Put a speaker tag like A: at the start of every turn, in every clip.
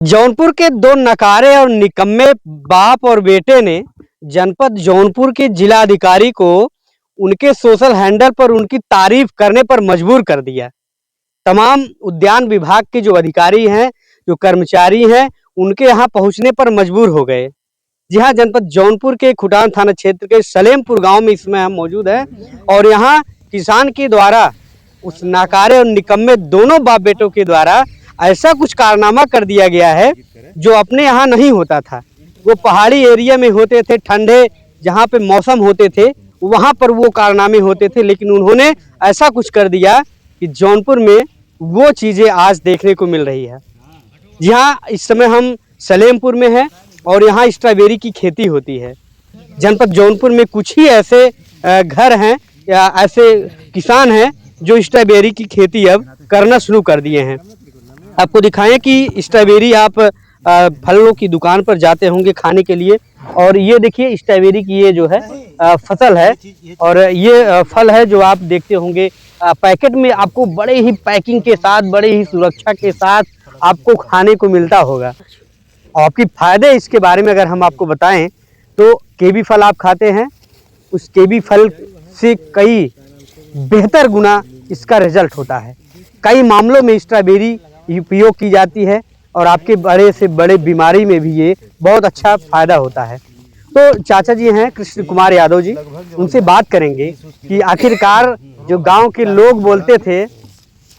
A: जौनपुर के दो नकारे और निकम्मे बाप और बेटे ने जनपद जौनपुर के जिलाधिकारी को उनके सोशल हैंडल पर उनकी तारीफ करने पर मजबूर कर दिया। तमाम उद्यान विभाग के जो अधिकारी हैं, जो कर्मचारी हैं, उनके यहाँ पहुँचने पर मजबूर हो गए। जी हाँ, जनपद जौनपुर के खुटान थाना क्षेत्र के सलेमपुर गांव में इसमें हम मौजूद हैं और यहाँ किसान के द्वारा उस नाकारे और निकम्मे दोनों बाप बेटों के द्वारा ऐसा कुछ कारनामा कर दिया गया है जो अपने यहाँ नहीं होता था। वो पहाड़ी एरिया में होते थे, ठंडे जहाँ पे मौसम होते थे वहाँ पर वो कारनामे होते थे, लेकिन उन्होंने ऐसा कुछ कर दिया कि जौनपुर में वो चीज़ें आज देखने को मिल रही है। जी हाँ, इस समय हम सलेमपुर में हैं और यहाँ स्ट्रॉबेरी की खेती होती है। जनपद जौनपुर में कुछ ही ऐसे घर हैं या ऐसे किसान हैं जो स्ट्रॉबेरी की खेती अब करना शुरू कर दिए हैं। आपको दिखाएं कि स्ट्रॉबेरी आप फलों की दुकान पर जाते होंगे खाने के लिए, और ये देखिए स्ट्रॉबेरी की ये जो है फसल है और ये फल है जो आप देखते होंगे पैकेट में आपको बड़े ही पैकिंग के साथ, बड़े ही सुरक्षा के साथ आपको खाने को मिलता होगा। और आपकी फ़ायदे इसके बारे में अगर हम आपको बताएं तो केवी फल आप खाते हैं, उस केवी फल से कई बेहतर गुना इसका रिजल्ट होता है। कई मामलों में स्ट्रॉबेरी उपयोग की जाती है और आपके बड़े से बड़े बीमारी में भी ये बहुत अच्छा फ़ायदा होता है। तो चाचा जी हैं कृष्ण कुमार यादव जी, उनसे बात करेंगे कि आखिरकार जो गांव के लोग बोलते थे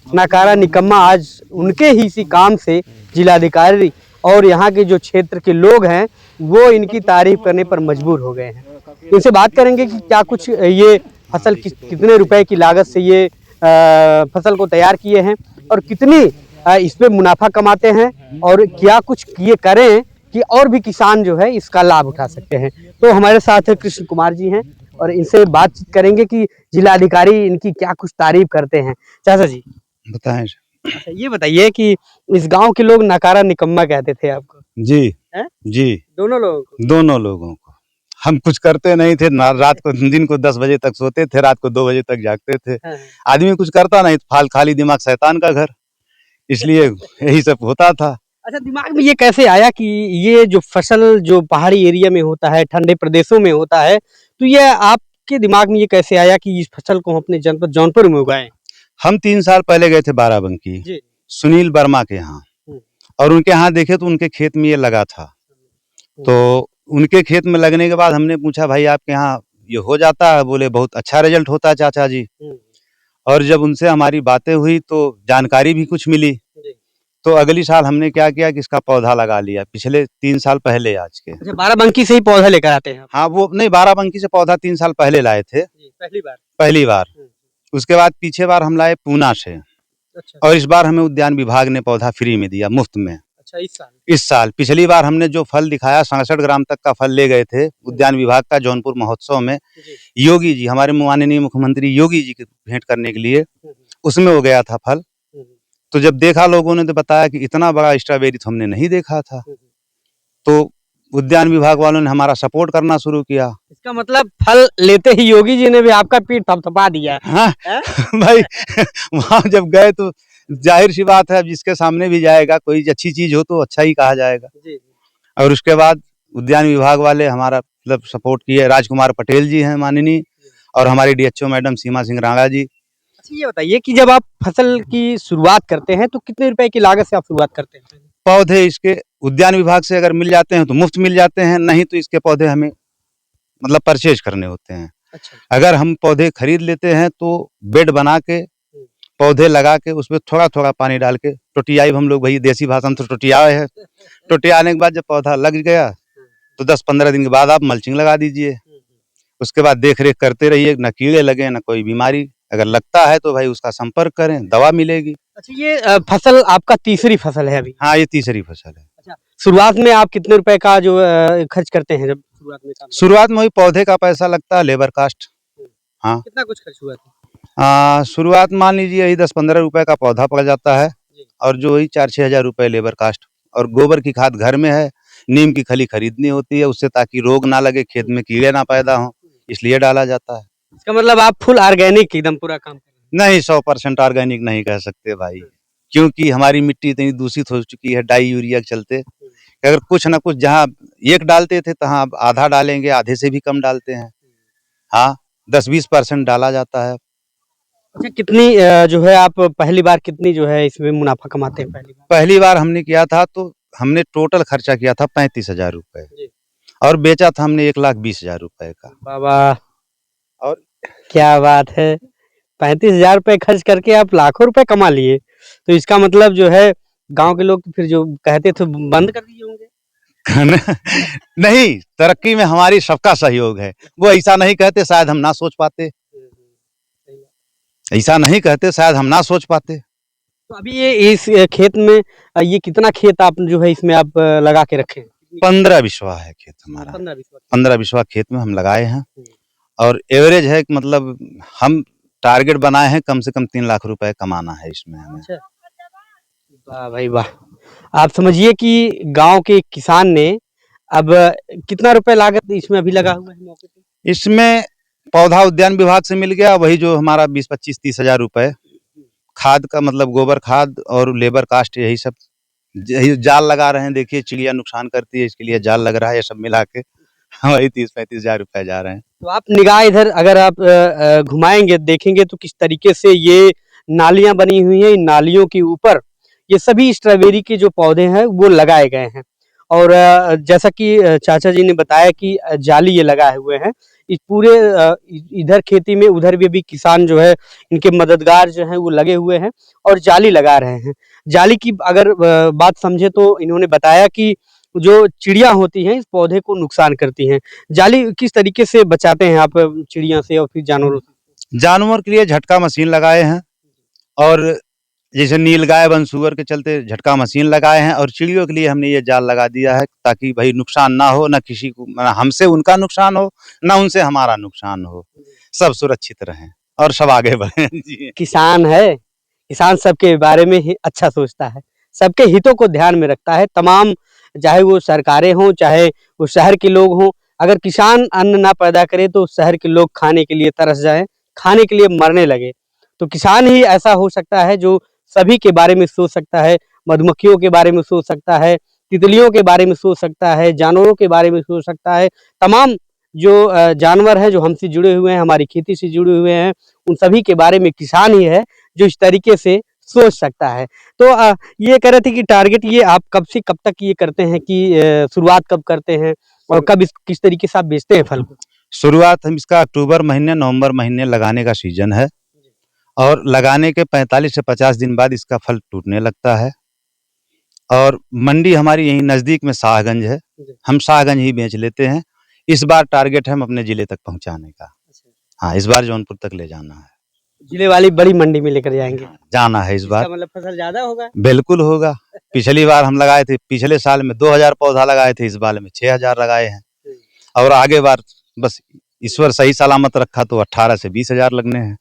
A: नकारा निकम्मा, आज उनके ही इसी काम से जिलाधिकारी और यहाँ के जो क्षेत्र के लोग हैं वो इनकी तारीफ करने पर मजबूर हो गए हैं। इनसे बात करेंगे कि क्या कुछ ये फसल कितने रुपए की लागत से ये फसल को तैयार किए हैं और कितनी इस पे मुनाफा कमाते हैं और क्या कुछ ये करें कि और भी किसान जो है इसका लाभ उठा सकते हैं। तो हमारे साथ कृष्ण कुमार जी हैं और इनसे बातचीत करेंगे कि जिलाधिकारी इनकी क्या कुछ तारीफ करते हैं। चाचा जी
B: बताएं।
A: अच्छा, ये बताइए कि इस गांव के लोग नकारा निकम्मा कहते थे आपको?
B: जी
A: है?
B: जी,
A: दोनों लोगों को?
B: दोनों लोगों को। हम कुछ करते नहीं थे ना, रात को दिन को 10 बजे तक सोते थे, रात को 2 बजे तक जागते थे।
A: हाँ,
B: आदमी कुछ करता नहीं, फाल खाली दिमाग शैतान का घर, इसलिए यही सब होता था।
A: अच्छा, दिमाग में ये कैसे आया कि ये जो फसल जो पहाड़ी एरिया में होता है, ठंडे प्रदेशों में होता है, तो ये आपके दिमाग में ये कैसे आया कि इस फसल को हम अपने जनपद जौनपुर में उगाएं?
B: हम 3 साल पहले गए थे बाराबंकी,
A: जी।
B: सुनील वर्मा के यहाँ, और उनके यहाँ देखे तो उनके खेत में ये लगा था। तो उनके खेत में लगने के बाद हमने पूछा, भाई आपके यहाँ ये हो जाता है? बोले बहुत अच्छा रिजल्ट होता है चाचा जी। और जब उनसे हमारी बातें हुई तो जानकारी भी कुछ मिली। तो अगली साल हमने क्या किया कि इसका पौधा लगा लिया, पिछले 3 साल पहले आज के।
A: अच्छा, बाराबंकी से ही पौधा लेकर आते हैं आप?
B: हाँ, वो नहीं, बाराबंकी से पौधा 3 साल पहले लाए थे,
A: पहली बार?
B: पहली बार। उसके बाद पीछे बार हम लाए पूना से।
A: अच्छा।
B: और इस बार हमें उद्यान विभाग ने पौधा फ्री में दिया, मुफ्त में।
A: अच्छा, इस साल?
B: इस साल। पिछली बार हमने जो फल दिखाया 67 ग्राम तक का फल ले गए थे उद्यान विभाग का जौनपुर महोत्सव में, योगी जी, हमारे माननीय मुख्यमंत्री योगी जी की भेंट करने के लिए, उसमें हो गया था फल। तो जब देखा लोगों ने तो बताया कि इतना बड़ा स्ट्रॉबेरी तो हमने नहीं देखा था। तो उद्यान विभाग वालों ने हमारा सपोर्ट करना शुरू किया।
A: इसका मतलब फल लेते ही योगी जी ने भी आपका पीठ थपथपा दिया।
B: हाँ भाई वहाँ जब गए तो जाहिर सी बात है, अब जिसके सामने भी जाएगा कोई अच्छी चीज हो तो अच्छा ही कहा जाएगा।
A: जी।
B: और उसके बाद उद्यान विभाग वाले हमारा मतलब सपोर्ट किए। राजकुमार पटेल जी हैं माननीय, और हमारी डीएचओ मैडम सीमा सिंह राणा जी।
A: अच्छा, ये बताइए कि जब आप फसल की शुरुआत करते हैं तो कितने रुपए की लागत से आप शुरुआत करते हैं?
B: पौधे इसके उद्यान विभाग से अगर मिल जाते हैं तो मुफ्त मिल जाते हैं, नहीं तो इसके पौधे हमें मतलब परचेज करने होते हैं।
A: अच्छा।
B: अगर हम पौधे खरीद लेते हैं तो बेड बना के, पौधे लगा के, उसमें थोड़ा थोड़ा पानी डाल के टोटियाई, हम लोग भाई देसी भाषा में तो टोटियाए है। टोटियाने के बाद जब पौधा लग गया तो 10-15 दिन के बाद आप मल्चिंग लगा दीजिए। उसके बाद देख रेख करते रहिए, न कीड़े लगे न कोई बीमारी। अगर लगता है तो भाई उसका संपर्क करें, दवा मिलेगी।
A: अच्छा, ये फसल आपका तीसरी फसल है अभी?
B: हाँ, ये तीसरी फसल है।
A: अच्छा, शुरुआत में आप कितने रुपए का जो खर्च करते हैं जब शुरुआत में काम?
B: शुरुआत में वही पौधे का पैसा लगता है, लेबर कास्ट। हाँ,
A: कितना कुछ खर्च हुआ था?
B: शुरुआत मान लीजिए यही 10-15 रुपए का पौधा पड़ जाता है, और जो वही 4-6 हजार रुपए लेबर कास्ट। और गोबर की खाद घर में है, नीम की खली खरीदनी होती है उससे, ताकि रोग ना लगे, खेत में कीड़े ना पैदा हों, इसलिए डाला जाता है।
A: इसका मतलब आप फुल ऑर्गेनिक एकदम पूरा काम कर रहे हैं?
B: नहीं, 100% ऑर्गेनिक नहीं कह सकते भाई। क्योंकि हमारी मिट्टी इतनी दूषित हो चुकी है डाई यूरिया के चलते, कि अगर कुछ ना कुछ जहाँ एक डालते थे तहाँ अब आधा डालेंगे, आधे से भी कम डालते हैं। हाँ, 10-20% डाला जाता है।
A: अच्छा कितनी जो है आप पहली बार कितनी जो है इसमें मुनाफा कमाते हैं पहली बार?
B: पहली बार हमने किया था तो हमने टोटल खर्चा किया था 35,000 रुपए
A: जी।
B: और बेचा था हमने 1,20,000 रुपए का।
A: वाह वाह!
B: और
A: क्या बात है! 35,000 रुपए खर्च करके आप लाखों रुपए कमा लिए। तो इसका मतलब जो है गाँव के लोग फिर जो कहते थे बंद कर दिए होंगे?
B: नहीं, तरक्की में हमारी सबका सहयोग है। वो ऐसा नहीं कहते शायद हम ना सोच पाते।
A: सही बात।
B: ऐसा नहीं कहते शायद हम ना सोच पाते।
A: तो अभी ये इस खेत में ये कितना खेत आप जो है इसमें आप लगा के रखे हैं?
B: 15 बिस्वा है खेत हमारा।
A: 15-20 वर्ष।
B: 15 बिस्वा खेत में हम लगाए हैं
A: हुँ।
B: और एवरेज है कि मतलब हम टारगेट बनाए हैं कम से कम 3 लाख रुपए कमाना है इसमें हमें।
A: अच्छा। वाह भाई वाह! आप समझिए कि गाँव के किसान ने अब कितना रुपए लागत इसमें अभी लगा हुआ है मौके पे?
B: इसमें पौधा उद्यान विभाग से मिल गया वही जो हमारा 20, 25, 30,000 रुपए। खाद का मतलब गोबर खाद और लेबर कास्ट यही सब। यही जाल लगा रहे हैं, देखिए चिड़िया नुकसान करती है इसके लिए जाल लग रहा है, ये सब मिला के वही 30-35,000 रुपए जा रहे हैं।
A: तो आप निगाह इधर अगर आप घुमाएँगे, देखेंगे तो किस तरीके से ये नालियाँ बनी हुई हैं, इन नालियों के ऊपर ये सभी स्ट्रॉबेरी के जो पौधे हैं वो लगाए गए हैं। और जैसा कि चाचा जी ने बताया कि जाली ये लगाए हुए हैं। इस पूरे इधर खेती में उधर भी किसान जो है इनके मददगार जो हैं वो लगे हुए हैं और जाली लगा रहे हैं। जाली की अगर बात समझे तो इन्होंने बताया कि जो चिड़िया होती हैं इस पौधे को नुकसान करती हैं। जाली किस तरीके से बचाते हैं आप चिड़िया से और फिर जानवरों से?
B: जानवर के लिए झटका मशीन लगाए हैं और जैसे नीलगाय वन सुअर के चलते झटका मशीन लगाए हैं और चिड़ियों के लिए हमने ये जाल लगा दिया है ताकि भाई नुकसान ना हो, ना किसी को ना हमसे उनका नुकसान हो, ना उनसे हमारा नुकसान हो। सब सुरक्षित रहें और सब आगे बढ़ें। जी।
A: किसान है, किसान सबके बारे में ही अच्छा सोचता है, सबके हितों को ध्यान में रखता है। तमाम चाहे वो सरकारें हों, चाहे वो शहर के लोग हों, अगर किसान अन्न ना पैदा करे तो शहर के लोग खाने के लिए तरस जाएँ, खाने के लिए मरने लगे। तो किसान ही ऐसा हो सकता है जो सभी के बारे में सोच सकता है, मधुमक्खियों के बारे में सोच सकता है, तितलियों के बारे में सोच सकता है, जानवरों के बारे में सोच सकता है। तमाम जो जानवर हैं, जो हमसे जुड़े हुए हैं, हमारी खेती से जुड़े हुए हैं, उन सभी के बारे में किसान ही है जो इस तरीके से सोच सकता है। तो ये कह रहे थे कि टारगेट ये आप कब से कब तक ये करते हैं कि शुरुआत कब करते हैं और कब इस किस तरीके से आप बेचते हैं फल को?
B: शुरुआत हम इसका अक्टूबर महीने, नवंबर महीने लगाने का सीजन है और लगाने के 45 से 50 दिन बाद इसका फल टूटने लगता है और मंडी हमारी यहीं नज़दीक में शाहगंज है।
A: जी।
B: हम शाहगंज ही बेच लेते हैं। इस बार टारगेट है हम अपने ज़िले तक पहुँचाने का। हाँ, इस बार जौनपुर तक ले जाना है।
A: जिले वाली बड़ी मंडी में लेकर जाएँगे।
B: जाना है इस बार।
A: इसका मतलब फसल ज़्यादा होगा?
B: बिल्कुल होगा। पिछली बार हम लगाए थे, पिछले साल में 2,000 पौधा लगाए थे, इस बार में 6,000 लगाए हैं और आगे बार बस ईश्वर सही सलामत रखा तो 18 से 20,000 लगने हैं।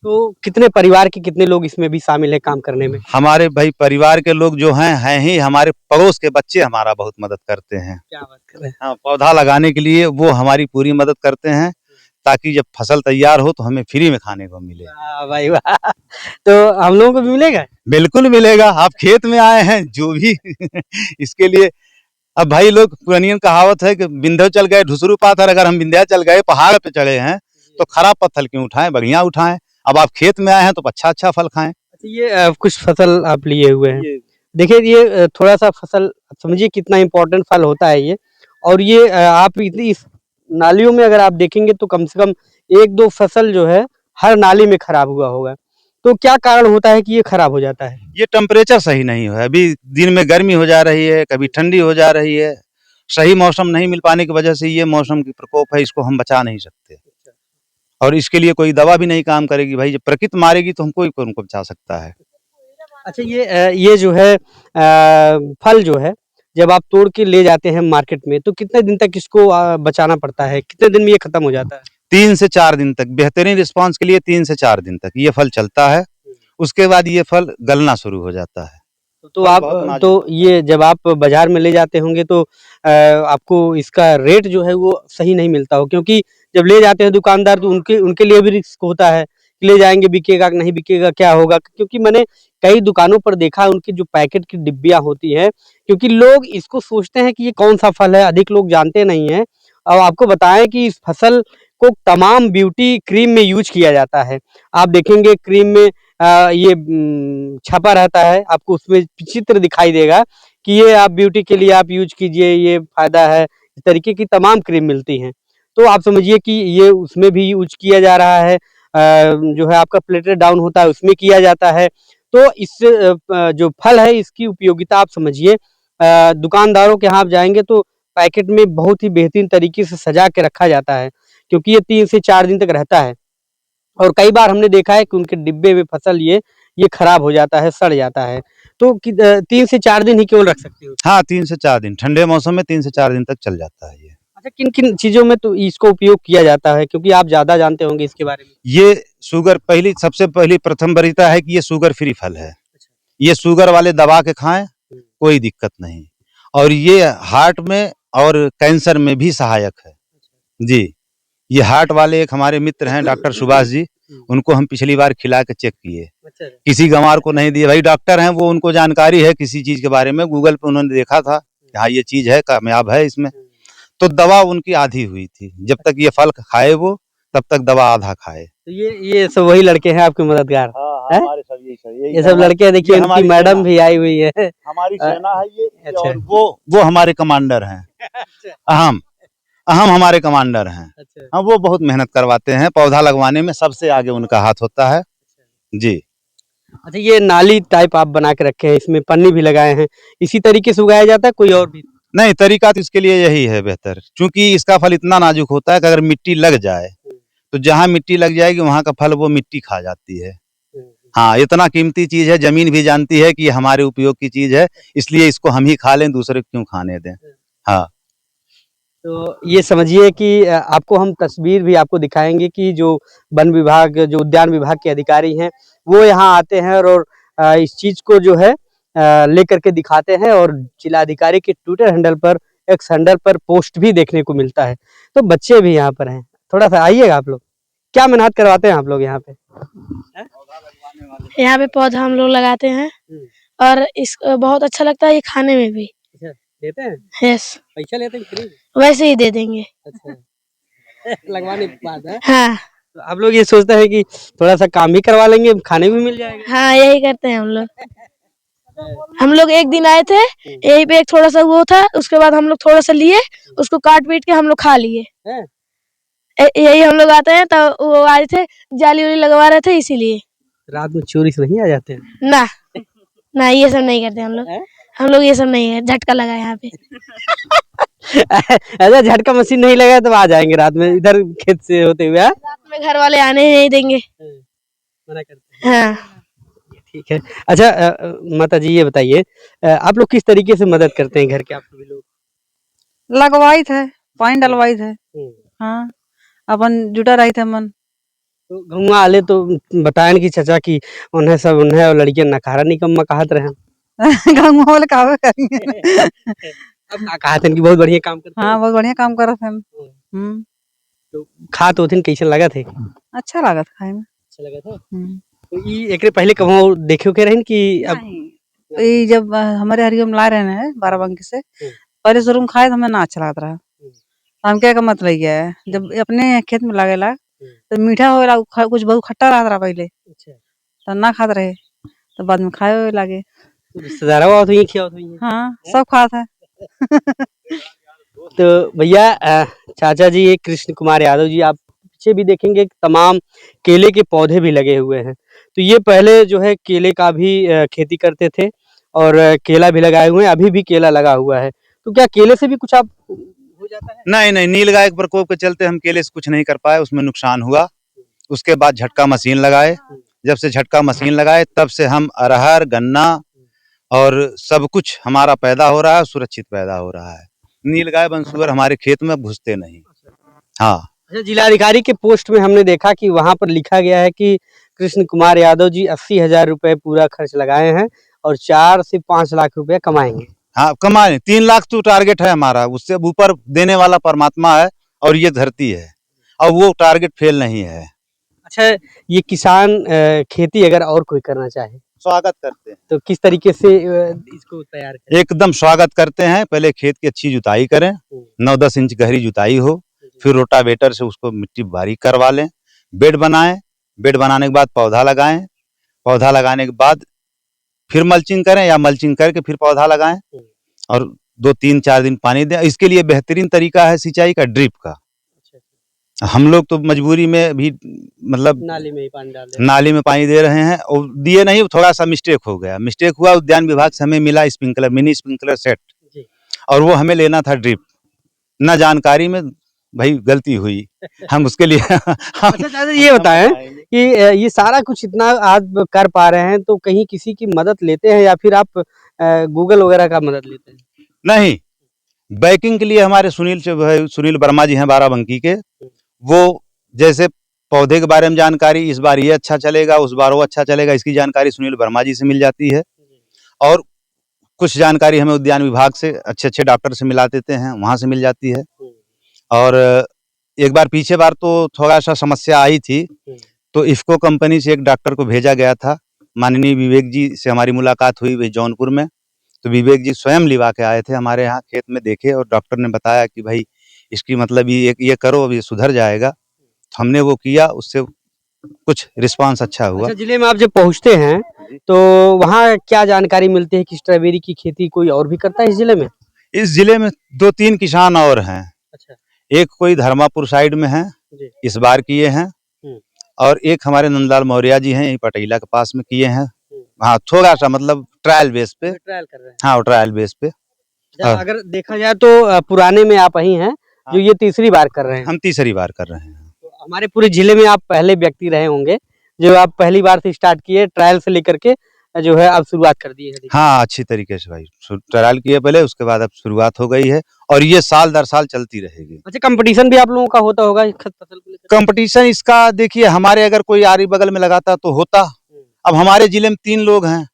A: तो कितने परिवार के कितने लोग इसमें भी शामिल हैं काम करने में?
B: हमारे भाई परिवार के लोग जो हैं ही हमारे पड़ोस के बच्चे हमारा बहुत मदद करते हैं।
A: क्या बात कर रहे हैं?
B: हाँ, पौधा लगाने के लिए वो हमारी पूरी मदद करते हैं ताकि जब फसल तैयार हो तो हमें फ्री में खाने को मिले।
A: वाह भाई वाह! तो हम लोगों को भी मिलेगा?
B: बिल्कुल मिलेगा। आप खेत में आए हैं जो भी इसके लिए अब भाई लोग पुरानी कहावत है कि विंध्याचल गए ढुसरू पाथर, अगर हम विंध्याचल गए पहाड़ पे चढ़े हैं तो खराब पत्थर क्यों उठाएं, बढ़िया उठाएं। अब आप खेत में आए हैं तो अच्छा फसल खाएं।
A: अच्छा ये कुछ फसल आप लिए हुए हैं। देखिए ये थोड़ा-सा फसल समझिए कितना इम्पोर्टेंट फल होता है ये और ये आप इतनी इस नालियों में अगर आप देखेंगे तो कम से कम 1-2 फसल जो है हर नाली में खराब हुआ होगा। तो क्या कारण होता है कि ये खराब हो जाता है?
B: ये टेम्परेचर सही नहीं है। अभी दिन में गर्मी हो जा रही है, कभी ठंडी हो जा रही है। सही मौसम नहीं मिल पाने की वजह से ये मौसम की प्रकोप है, इसको हम बचा नहीं सकते। और इसके लिए कोई दवा भी नहीं काम करेगी भाई, जब प्रकृति मारेगी तो हमको ही कौन को बचा सकता है।
A: अच्छा ये जो है फल जो है जब आप तोड़ के ले जाते हैं मार्केट में तो कितने दिन तक इसको बचाना पड़ता है? कितने दिन में ये खत्म हो जाता है?
B: 3 से 4 दिन तक बेहतरीन रिस्पॉन्स के लिए 3 से 4 दिन तक ये फल चलता है। उसके बाद ये फल गलना शुरू हो जाता है।
A: तो
B: फल
A: आप
B: बहुत नाजुक
A: तो ये जब आप बाज़ार में ले जाते होंगे तो आपको इसका रेट जो है वो सही नहीं मिलता हो क्योंकि जब ले जाते हैं दुकानदार तो उनके उनके लिए भी रिस्क होता है ले जाएंगे, बिकेगा कि नहीं बिकेगा, क्या होगा, क्योंकि मैंने कई दुकानों पर देखा उनकी जो पैकेट की डिब्बियां होती है, क्योंकि लोग इसको सोचते हैं कि ये कौन सा फल है, अधिक लोग जानते नहीं है। और आपको बताएं कि इस फसल को तमाम ब्यूटी क्रीम में यूज किया जाता है। आप देखेंगे क्रीम में ये छपा रहता है, आपको उसमें चित्र दिखाई देगा कि ये आप ब्यूटी के लिए आप यूज कीजिए, ये फायदा है। इस तरीके की तमाम क्रीम मिलती हैं। तो आप समझिए कि ये उसमें भी यूज किया जा रहा है। जो है आपका प्लेटलेट डाउन होता है उसमें किया जाता है। तो इससे जो फल है इसकी उपयोगिता आप समझिए। दुकानदारों के यहाँ आप जाएंगे तो पैकेट में बहुत ही बेहतरीन तरीके से सजा के रखा जाता है, क्योंकि ये 3 से 4 दिन तक रहता है। और कई बार हमने देखा है कि उनके डिब्बे में फसल ये खराब हो जाता है, सड़ जाता है। तो 3 से 4 दिन ही केवल रख सकते हो।
B: हाँ, 3 से 4 दिन ठंडे मौसम में 3 से 4 दिन तक चल जाता है ये।
A: अच्छा, किन-किन चीज़ों में तो इसको उपयोग किया जाता है? क्योंकि आप ज़्यादा जानते होंगे इसके बारे में।
B: ये शुगर पहली सबसे पहली प्रथम वरीयता है कि ये शुगर फ्री फल है।
A: अच्छा।
B: ये शुगर वाले दबा के खाएं, कोई दिक्कत नहीं। और ये हार्ट में और कैंसर में भी सहायक है जी। ये हार्ट वाले एक हमारे मित्र हैं डॉक्टर सुभाष जी, उनको हम पिछली बार खिला के चेक किए।
A: अच्छा।
B: किसी गंवार को नहीं दिए। भाई डॉक्टर हैं वो, उनको जानकारी है किसी चीज के बारे में, गूगल पे उन्होंने देखा था कि हाँ ये चीज है, कामयाब है इसमें। तो दवा उनकी आधी हुई थी। जब तक ये फल खाए वो, तब तक दवा आधा खाए।
A: तो ये सब वही लड़के हैं आपके मददगार?
B: हाँ,
A: हैं?
B: हमारे सब यही
A: ये सब लड़के देखिए,
B: ये
A: इनकी
B: हमारी
A: मैडम
B: सेना
A: भी आई हुई है।
B: हमारी सेना है ये।
A: अच्छा।
B: और वो हमारे कमांडर हैं। अहम अहम हमारे कमांडर हैं।
A: अच्छा।
B: हाँ, वो बहुत मेहनत करवाते हैं, पौधा लगवाने में सबसे आगे उनका हाथ होता है जी।
A: अच्छा, ये नाली टाइप आप बना के रखे हैं, इसमें पन्नी भी लगाए हैं, इसी तरीके से उगाया जाता है कोई और भी?
B: नहीं, तरीका तो इसके लिए यही है बेहतर, क्योंकि इसका फल इतना नाजुक होता है कि अगर मिट्टी लग जाए तो जहाँ मिट्टी लग जाएगी वहाँ का फल वो मिट्टी खा जाती है। हाँ, इतना कीमती चीज है, जमीन भी जानती है कि ये हमारे उपयोग की चीज है, इसलिए इसको हम ही खा लें, दूसरे को क्यों खाने दें। हाँ।
A: तो ये समझिए कि आपको हम तस्वीर भी आपको दिखाएंगे कि जो वन विभाग, जो उद्यान विभाग के अधिकारी हैं, वो यहाँ आते हैं और इस चीज को जो है लेकर के दिखाते हैं, और जिलाधिकारी के ट्विटर हैंडल पर, एक्स हैंडल पर पोस्ट भी देखने को मिलता है। तो बच्चे भी यहाँ पर हैं, थोड़ा सा आइएगा आप लोग। क्या मेहनत करवाते हैं आप लोग यहाँ पे?
C: यहाँ पे पौधा हम लोग लगाते हैं और इस बहुत अच्छा लगता है ये खाने में भी।
A: अच्छा, देते हैं?
C: यस,
A: पैसा लेते हैं फ्री?
C: वैसे ही दे देंगे।
A: अच्छा। लगवाने के बाद है?
C: हाँ
A: तो आप लोग ये सोचते हैं कि थोड़ा सा काम भी करवा लेंगे, खाने भी मिल जाएगा।
C: हाँ, यही करते हैं हम लोग। हम लोग एक दिन आए थे, यहीं पे एक थोड़ा सा वो था, उसके बाद हम लोग थोड़ा सा लिए, उसको काट पीट के हम लोग खा लिए। यही हम लोग आते हैं, तो वो आए थे, जाली वाली लगवा रहे थे इसीलिए।
A: रात में चोरी से नहीं आ जाते हैं?
C: ना ना, ये सब नहीं करते हम लोग। हम लोग ये सब नहीं है, झटका लगा है यहाँ पे।
A: ऐसा झटका मशीन नहीं लगा तो आ जाएंगे रात में इधर खेत से होते हुए।
C: रात में घर वाले आने ही नहीं देंगे।
A: मना करते हैं।
C: हाँ,
A: ठीक है। अच्छा, माता जी ये बताइए, आप लोग किस तरीके से मदद करते हैं घर के आप सभी लोग?
D: लगवाई थे, पानी डलवाई थे। हाँ, अपन जुटा रही थे मन।
A: तो गौवा आले तो बताएं कि चाचा की उन्हें और लड़कियां नखारा निकम्मा कहत रहे।
D: गाँव वाले कावे करेंगे।
A: अब का कहत कि बहुत बढ़िया काम करते हैं।
D: हाँ, बहुत बढ़िया काम कर रहे थे।
A: तो खात होथिन कैसे लगा थे?
D: अच्छा लगा था खाए में।
A: अच्छा लगा था। तो ई एकरे पहले कहूं देखे के रहन कि अब
D: नहीं, ये जब हमारे हरिओम ला रहे हैं बाराबंकी से, पहले शुरू खाए तो हमें ना अच्छा लगता रहा। हम क्या का मतलब ये है, जब अपने खेत में लागेला तो मीठा होएला, कुछ बहुत खट्टा रहता रहा पहले, तो ना खाते रहे, तो बाद में खाए लागे।
A: रिश्तेदार हुआ तो ये खिया तो ये।
D: हाँ, सब खाता है।
A: तो भैया, चाचा जी ये कृष्ण कुमार यादव जी, आप पीछे भी देखेंगे तमाम केले के पौधे भी लगे हुए हैं। तो ये पहले जो है केले का भी खेती करते थे और केला भी लगाए हुए हैं, अभी भी केला लगा हुआ है। तो क्या केले से भी कुछ आप हो जाता है?
B: नहीं नहीं, नीलगाय के प्रकोप के चलते हम केले से कुछ नहीं कर पाए, उसमें नुकसान हुआ। उसके बाद झटका मशीन लगाए। जब से झटका मशीन लगाए तब से हम अरहर, गन्ना और सब कुछ हमारा पैदा हो रहा है, सुरक्षित पैदा हो रहा है। नीलगाय बंसुअर हमारे खेत में घुसते नहीं। हाँ।
A: अच्छा, जिलाधिकारी के पोस्ट में हमने देखा कि वहां पर लिखा गया है कि कृष्ण कुमार यादव जी 80,000 रुपए पूरा खर्च लगाए हैं और 4 से 5 लाख रुपए कमाएंगे।
B: हाँ, कमाए 3 लाख तो टारगेट है हमारा, उससे ऊपर देने वाला परमात्मा है और ये धरती है, और वो टारगेट फेल नहीं है।
A: अच्छा, ये किसान खेती अगर और कोई करना चाहे
B: स्वागत करते हैं,
A: तो किस तरीके से इसको तैयार करें?
B: एकदम स्वागत करते हैं। पहले खेत की अच्छी जुताई करें, 9-10 इंच गहरी जुताई हो, फिर रोटावेटर से उसको मिट्टी बारीक करवा लें, बेड बनाएं, बेड बनाने के बाद पौधा लगाएं, पौधा लगाने के बाद फिर मल्चिंग करें या मल्चिंग करके फिर पौधा लगाएं और 2-3-4 दिन पानी दें। इसके लिए बेहतरीन तरीका है सिंचाई का ड्रिप का। हम लोग तो मजबूरी में भी मतलब
A: नाली में ही पानी डाल दें।
B: नाली में पानी दे रहे हैं और दिए नहीं, थोड़ा सा मिस्टेक हो गया। मिस्टेक हुआ, उद्यान विभाग से हमें मिला स्प्रिंकलर, मिनी स्प्रिंकलर सेट, और वो हमें लेना था ड्रिप। ना जानकारी में भाई गलती हुई, हम उसके लिए
A: अच्छा चाचा ये बताएं कि ये सारा कुछ इतना आप कर पा रहे हैं तो कहीं किसी की मदद लेते हैं या फिर आप गूगल वगैरह का मदद लेते हैं?
B: नहीं, बैकिंग के लिए हमारे सुनील वर्मा जी हैं बाराबंकी के। वो जैसे पौधे के बारे में जानकारी, इस बार ये अच्छा चलेगा, उस बार वो अच्छा चलेगा, इसकी जानकारी सुनील वर्मा जी से मिल जाती है। और कुछ जानकारी हमें उद्यान विभाग से अच्छे डॉक्टर से मिला देते हैं, वहाँ से मिल जाती है। और एक बार पीछे बार तो थोड़ा सा समस्या आई थी, तो इफ्को कंपनी से एक डॉक्टर को भेजा गया था। माननीय विवेक जी से हमारी मुलाकात हुई वही जौनपुर में, तो विवेक जी स्वयं लिवा के आए थे हमारे यहाँ, खेत में देखे और डॉक्टर ने बताया कि भाई इसकी मतलब ये करो, अब ये सुधर जाएगा। तो हमने वो किया, उससे कुछ रिस्पांस अच्छा हुआ।
A: अच्छा, जिले में आप जब पहुंचते हैं तो वहाँ क्या जानकारी मिलती है कि स्ट्रॉबेरी की खेती कोई और भी करता है इस जिले में?
B: इस जिले में 2-3 किसान और हैं।
A: अच्छा,
B: एक कोई धर्मापुर साइड में है, इस बार किए हैं, और एक हमारे नंदलाल मौर्य जी हैं, यही पटेला के पास में किए हैं। हाँ, थोड़ा सा मतलब ट्रायल बेस पे
A: ट्रायल कर रहे हैं।
B: हाँ, ट्रायल बेस पे।
A: अगर देखा जाए तो पुराने में आप ही हैं जो ये तीसरी बार कर रहे हैं।
B: हम तीसरी बार कर रहे हैं।
A: तो हमारे पूरे जिले में आप पहले व्यक्ति रहे होंगे जो आप पहली बार से स्टार्ट किए, ट्रायल से लेकर के जो है अब शुरुआत कर दी है।
B: हाँ, अच्छी तरीके से भाई ट्रायल किए पहले, उसके बाद अब शुरुआत हो गई है और ये साल दर साल चलती रहेगी।
A: अच्छा, कंपटीशन भी आप लोगों का होता होगा फसल को लेकर?
B: कंपटीशन इसका देखिए, हमारे अगर कोई आरी बगल में लगाता तो होता। अब हमारे जिले में 3 लोग हैं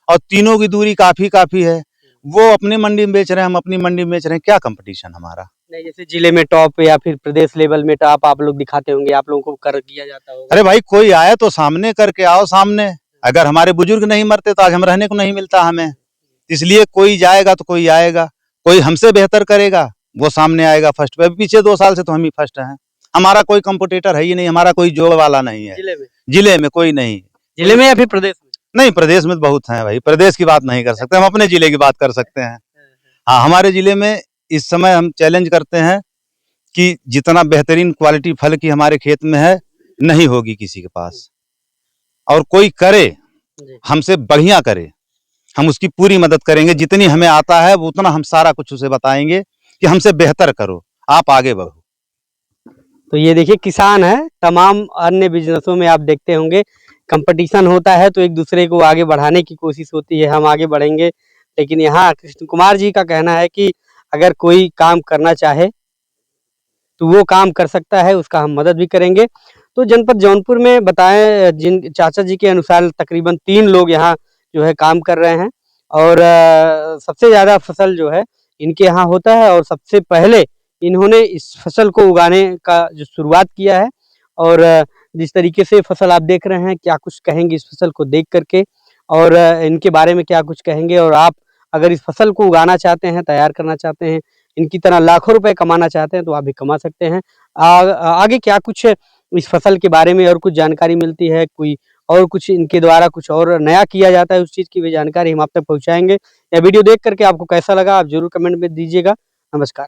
B: और तीनों की दूरी काफी है। वो अपनी मंडी में बेच रहे हैं, हम अपनी मंडी में बेच रहे हैं, क्या कंपटीशन हमारा?
A: नहीं, जैसे जिले में टॉप या फिर प्रदेश लेवल में टॉप आप लोग दिखाते होंगे, आप लोगों को कर किया जाता होगा।
B: अरे भाई, कोई आए तो सामने करके आओ सामने। अगर हमारे बुजुर्ग नहीं मरते तो आज हम रहने को नहीं मिलता हमें। इसलिए कोई जाएगा तो कोई आएगा, कोई हमसे बेहतर करेगा वो सामने आएगा फर्स्ट पे। पीछे 2 साल से तो हम ही फर्स्ट हैं। हमारा कोई कंपटीटर है ही नहीं, हमारा कोई जोड़ वाला नहीं है जिले में कोई नहीं।
A: जिले में या फिर प्रदेश में?
B: नहीं, प्रदेश में बहुत हैं भाई, प्रदेश की बात नहीं कर सकते, हम अपने जिले की बात कर सकते हैं। हाँ, हमारे जिले में इस समय हम चैलेंज करते हैं कि जितना बेहतरीन क्वालिटी फल की हमारे खेत में है, नहीं होगी किसी के पास। और कोई करे, हमसे बढ़िया करे, हम उसकी पूरी मदद करेंगे। जितनी हमें आता है वो उतना हम सारा कुछ उसे बताएंगे कि हमसे बेहतर करो, आप आगे बढ़ो।
A: तो ये देखिए किसान है, तमाम अन्य बिजनेसों में आप देखते होंगे कंपटीशन होता है तो एक दूसरे को आगे बढ़ाने की कोशिश होती है, हम आगे बढ़ेंगे। लेकिन यहाँ कृष्ण कुमार जी का कहना है कि अगर कोई काम करना चाहे तो वो काम कर सकता है, उसका हम मदद भी करेंगे। तो जनपद जौनपुर में बताएं, जिन चाचा जी के अनुसार तकरीबन 3 लोग यहाँ जो है काम कर रहे हैं और सबसे ज़्यादा फसल जो है इनके यहाँ होता है और सबसे पहले इन्होंने इस फसल को उगाने का जो शुरुआत किया है। और जिस तरीके से फसल आप देख रहे हैं, क्या कुछ कहेंगे इस फसल को देख करके और इनके बारे में क्या कुछ कहेंगे? और आप अगर इस फसल को उगाना चाहते हैं, तैयार करना चाहते हैं, इनकी तरह लाखों रुपए कमाना चाहते हैं तो आप भी कमा सकते हैं। आगे क्या कुछ इस फसल के बारे में और कुछ जानकारी मिलती है, कोई और कुछ इनके द्वारा कुछ और नया किया जाता है, उस चीज़ की भी जानकारी हम आप तक पहुँचाएँगे। यह वीडियो देख करके आपको कैसा लगा आप ज़रूर कमेंट में दीजिएगा। नमस्कार।